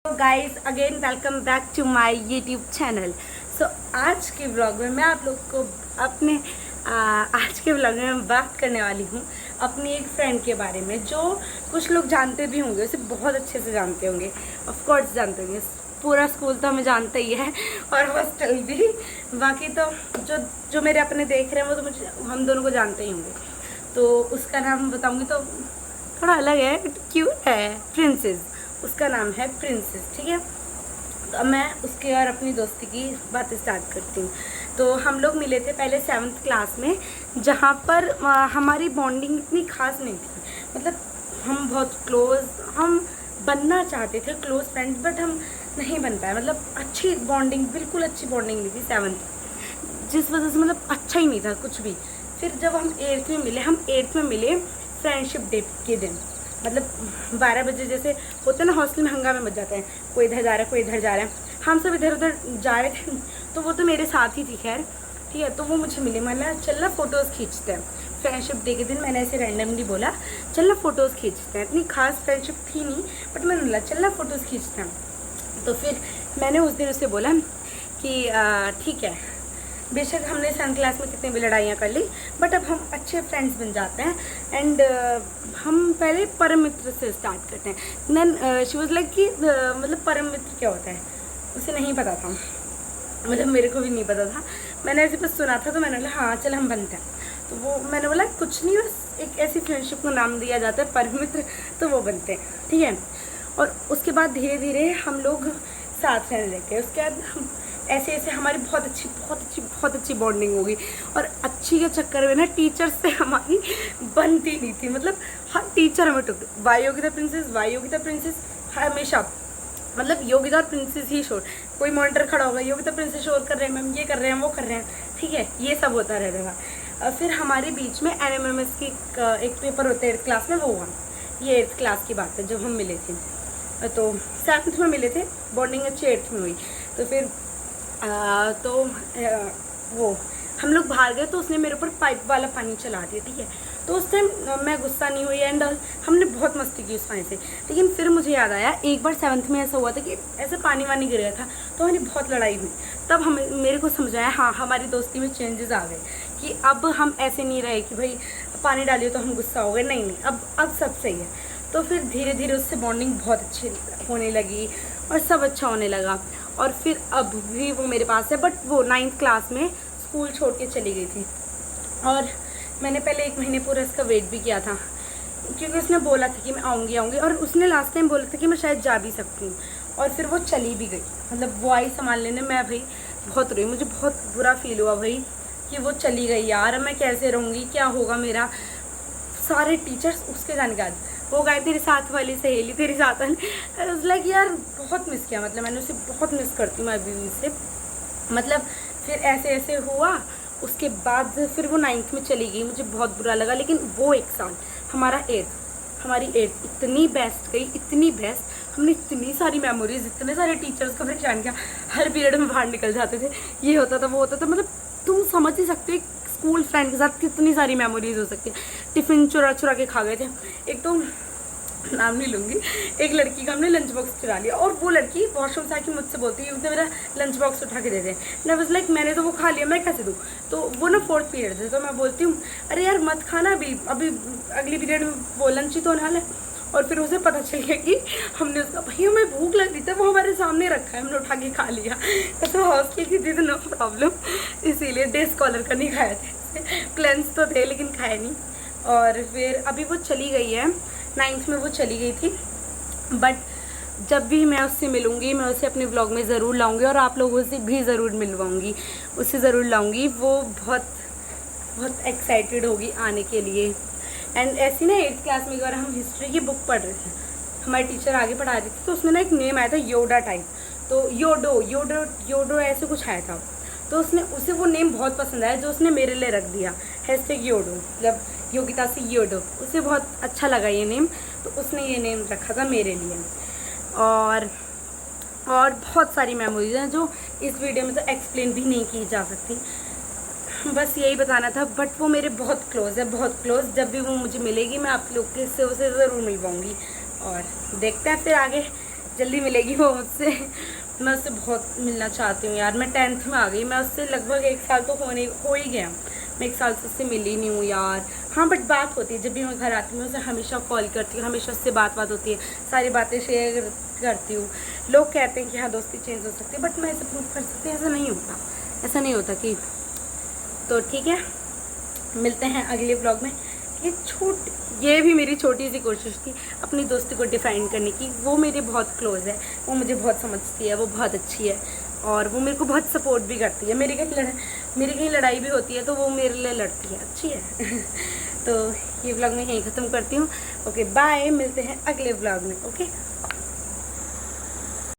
तो guys again welcome back to my YouTube channel. So आज के ब्लॉग में मैं आप लोग को अपने आज के ब्लॉग में मैं बात करने वाली हूँ अपनी एक फ्रेंड के बारे में, जो कुछ लोग जानते भी होंगे, उसे बहुत अच्छे से जानते होंगे, ऑफ कोर्स जानते होंगे। पूरा स्कूल तो हमें जानता ही है और हॉस्टल भी। बाकी तो जो जो मेरे अपने देख रहे हैं वो तो मुझे हम दोनों को जानते ही होंगे। तो उसका नाम बताऊँगी तो थोड़ा अलग है, क्यूट है, प्रिंसेस। उसका नाम है प्रिंसेस, ठीक है। तो अब मैं उसके और अपनी दोस्ती की बातें स्टार्ट करती हूँ। तो हम लोग मिले थे पहले 7th क्लास में, जहाँ पर हमारी बॉन्डिंग इतनी खास नहीं थी। मतलब हम बहुत क्लोज, हम बनना चाहते थे क्लोज फ्रेंड्स, बट हम नहीं बन पाए। मतलब अच्छी बॉन्डिंग, बिल्कुल अच्छी बॉन्डिंग नहीं थी 7th, जिस वजह से मतलब अच्छा ही नहीं था कुछ भी। फिर जब हम 8th में मिले, हम 8th में मिले फ्रेंडशिप डे के दिन। मतलब 12 बजे जैसे होते ना हॉस्टल में हंगामे मच जाते हैं, कोई इधर जा रहा है कोई इधर जा रहा है, हम सब इधर उधर जा रहे थे। तो वो तो मेरे साथ ही थी, खैर ठीक है। तो वो मुझे मिले, मैंने चल ना फ़ोटोज़ खींचते हैं। फ्रेंडशिप डे के दिन मैंने ऐसे रैंडमली बोला चल ना फ़ोटोज़ खींचते हैं। इतनी खास फ्रेंडशिप थी नहीं, बट मैंने बोला चल ना फ़ोटोज़ खींचते हैं। तो फिर मैंने उस दिन उसे बोला कि ठीक है, बेशक हमने 7th क्लास में कितनी भी लड़ाइयाँ कर ली, बट अब हम अच्छे फ्रेंड्स बन जाते हैं। एंड हम पहले परम मित्र से स्टार्ट करते हैं। देन शी वाज लाइक कि मतलब परम मित्र क्या होता है उसे नहीं पता था, मतलब मेरे को भी नहीं पता था। मैंने ऐसे बस सुना था, तो मैंने बोला हाँ चल हम बनते हैं। तो वो मैंने बोला कुछ नहीं, बस एक ऐसी फ्रेंडशिप को नाम दिया जाता है परम मित्र, तो वो बनते हैं, ठीक है। और उसके बाद धीरे धीरे हम लोग साथ रहने लगे। उसके बाद हम ऐसे ऐसे हमारी बहुत अच्छी बॉन्डिंग हो गई। और अच्छी के चक्कर में ना टीचर्स से हमारी बनती नहीं थी। मतलब हर टीचर हमें टोक, वाई योगिता प्रिंसेस हमेशा, मतलब योगिता और प्रिंसेस ही शोर। कोई मॉनिटर खड़ा होगा, योगिता प्रिंसेस शोर कर रहे हैं, मैम ये कर रहे हैं वो कर रहे हैं, ठीक है, ये सब होता रहता था। फिर हमारे बीच में NMMS की एक पेपर होते हैं 8th क्लास में, वो हुआ। ये 8th क्लास की बात है जब हम मिले थे। तो 7th में मिले थे, बॉन्डिंग अच्छी 8th में हुई। तो फिर वो हम लोग बाहर गए, तो उसने मेरे ऊपर पाइप वाला पानी चला दिया, ठीक है। तो उस टाइम मैं गुस्सा नहीं हुई, एंड हमने बहुत मस्ती की उस पानी से। लेकिन फिर मुझे याद आया एक बार 7th में ऐसा हुआ था कि ऐसे पानी वानी गिर गया था, तो हमारी बहुत लड़ाई हुई। तब हमें मेरे को समझ आया हाँ हमारी दोस्ती में चेंजेस आ गए, कि अब हम ऐसे नहीं रहे कि भाई पानी डालिए तो हम गुस्सा हो गए, नहीं, अब सब सही है। तो फिर धीरे धीरे उससे बॉन्डिंग बहुत अच्छी होने लगी और सब अच्छा होने लगा। और फिर अब भी वो मेरे पास है, बट वो 9th क्लास में स्कूल छोड़ के चली गई थी। और मैंने पहले 1 महीने पूरा इसका वेट भी किया था, क्योंकि उसने बोला था कि मैं आऊँगी, और उसने लास्ट टाइम बोला था कि मैं शायद जा भी सकती हूँ। और फिर वो चली भी गई, मतलब वो आई संभाल लेने। मैं भाई बहुत रोई, मुझे बहुत बुरा फील हुआ भाई कि वो चली गई यार, मैं कैसे रहूँगी, क्या होगा मेरा। सारे टीचर्स उसके जाने के बाद वो गए, तेरे साथ वाली सहेली तेरे साथ वाली, लाइक यार बहुत मिस किया। मतलब मैंने उसे बहुत मिस करती हूँ मैं अभी भी उसे। मतलब फिर ऐसे ऐसे हुआ। उसके बाद फिर वो 9th में चली गई, मुझे बहुत बुरा लगा। लेकिन वो 1 साल हमारी 8th इतनी बेस्ट गई, इतनी बेस्ट। हमने इतनी सारी मेमोरीज, इतने सारे टीचर्स को परेशान किया, हर पीरियड में बाहर निकल जाते थे, ये होता था वो होता था। मतलब तुम समझ ही सकते हो स्कूल फ्रेंड के साथ कितनी सारी मेमोरीज हो सकती है। टिफ़िन चुरा चुरा के खा गए थे। एक तो नाम नहीं लूँगी, एक लड़की का हमने लंच बॉक्स चुरा लिया, और वो लड़की वॉशरूम से आके मुझसे बोलती है उसने मेरा लंच बॉक्स उठा के दे दे। मैं बस लाइक मैंने तो वो खा लिया, मैं कैसे दूँ। तो वो ना 4th पीरियड थे, तो मैं बोलती हूँ अरे यार मत खाना, अभी अगली पीरियड में वो लंच ही तो होने वाला है। और फिर उसे पता चल गया कि हमने उसका, भैया हमें भूख लग रही थी, वो हमारे सामने रखा है, हमने उठा के खा लिया। तो हॉस्टल की थी तो नो प्रॉब्लम, इसीलिए डे स्कॉलर का नहीं खाया था। प्लान्स तो थे लेकिन खाए नहीं। और फिर अभी वो चली गई है, 9th में वो चली गई थी। बट जब भी मैं उससे मिलूँगी, मैं उसे अपने व्लॉग में ज़रूर लाऊँगी, और आप लोगों से भी ज़रूर मिलवाऊँगी, उसे ज़रूर लाऊँगी। वो बहुत एक्साइटेड होगी आने के लिए। एंड ऐसी ना 8th क्लास में एक बार हम हिस्ट्री की बुक पढ़ रहे थे, हमारी टीचर आगे पढ़ा रही थी, तो उसमें ना एक नेम आया था योडा टाइप, तो योडो ऐसे कुछ आया था। तो उसे वो नेम बहुत पसंद आया, जो उसने मेरे लिए रख दिया, #योडो, मतलब योगिता से योडो। उसे बहुत अच्छा लगा ये नेम, तो उसने ये नेम रखा था मेरे लिए। और बहुत सारी मेमोरीज हैं जो इस वीडियो में तो एक्सप्लेन भी नहीं की जा सकती, बस यही बताना था। बट वो मेरे बहुत क्लोज़ है, बहुत क्लोज़। जब भी वो मुझे मिलेगी मैं आप लोग के से उसे ज़रूर मिलवाऊँगी। और देखते हैं फिर आगे जल्दी मिलेगी वो मुझसे। मैं उससे बहुत मिलना चाहती हूँ यार। मैं 10th में आ गई, मैं उससे लगभग 1 साल तो हो ही गया। मैं 1 साल से उससे मिली नहीं हूँ यार। हाँ बट बात होती है, जब भी मैं घर आती हूँ मैं उसे हमेशा कॉल करती हूँ, हमेशा उससे बात होती है, सारी बातें शेयर करती हूँ। लोग कहते हैं कि हाँ दोस्ती चेंज हो सकती है, बट मैं इसे प्रूव कर सकती हूँ ऐसा नहीं होता, ऐसा नहीं होता कि। तो ठीक है, मिलते हैं अगले ब्लॉग में। ये भी मेरी छोटी सी कोशिश थी अपनी दोस्ती को डिफाइन करने की। वो मेरे बहुत क्लोज है, वो मुझे बहुत समझती है, वो बहुत अच्छी है और वो मेरे को बहुत सपोर्ट भी करती है। मेरी कहीं लड़ाई भी होती है तो वो मेरे लिए लड़ती है, अच्छी है। तो ये ब्लॉग मैं यहीं ख़त्म करती हूँ। ओके बाय, मिलते हैं अगले ब्लॉग में। ओके।